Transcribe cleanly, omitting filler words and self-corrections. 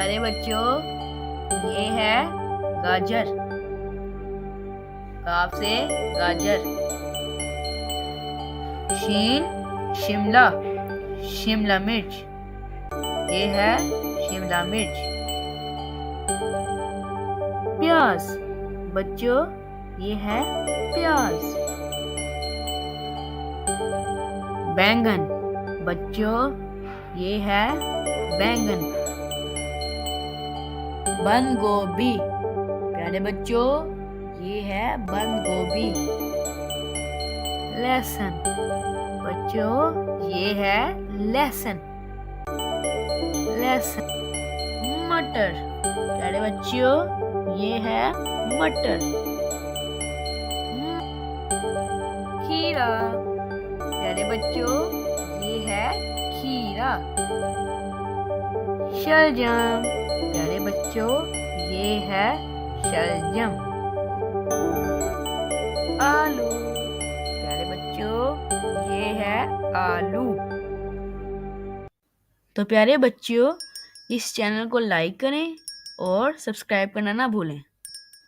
प्यारे बच्चों, ये है गाजर। काफ से गाजर। शीन शिमला, शिमला मिर्च। ये है शिमला मिर्च। प्याज बच्चों, ये है प्याज। बैंगन बच्चों, ये है बैंगन। बंद गोभी प्यारे बच्चों, ये है बंद गोभी। लहसुन बच्चों, ये है लहसुन। लहसुन। मटर प्यारे बच्चों, ये है मटर। खीरा प्यारे बच्चों, ये है खीरा। शलजम प्यारे बच्चों, ये है शलजम। आलू प्यारे बच्चों, ये है आलू। तो प्यारे बच्चों, इस चैनल को लाइक करें और सब्सक्राइब करना ना भूलें।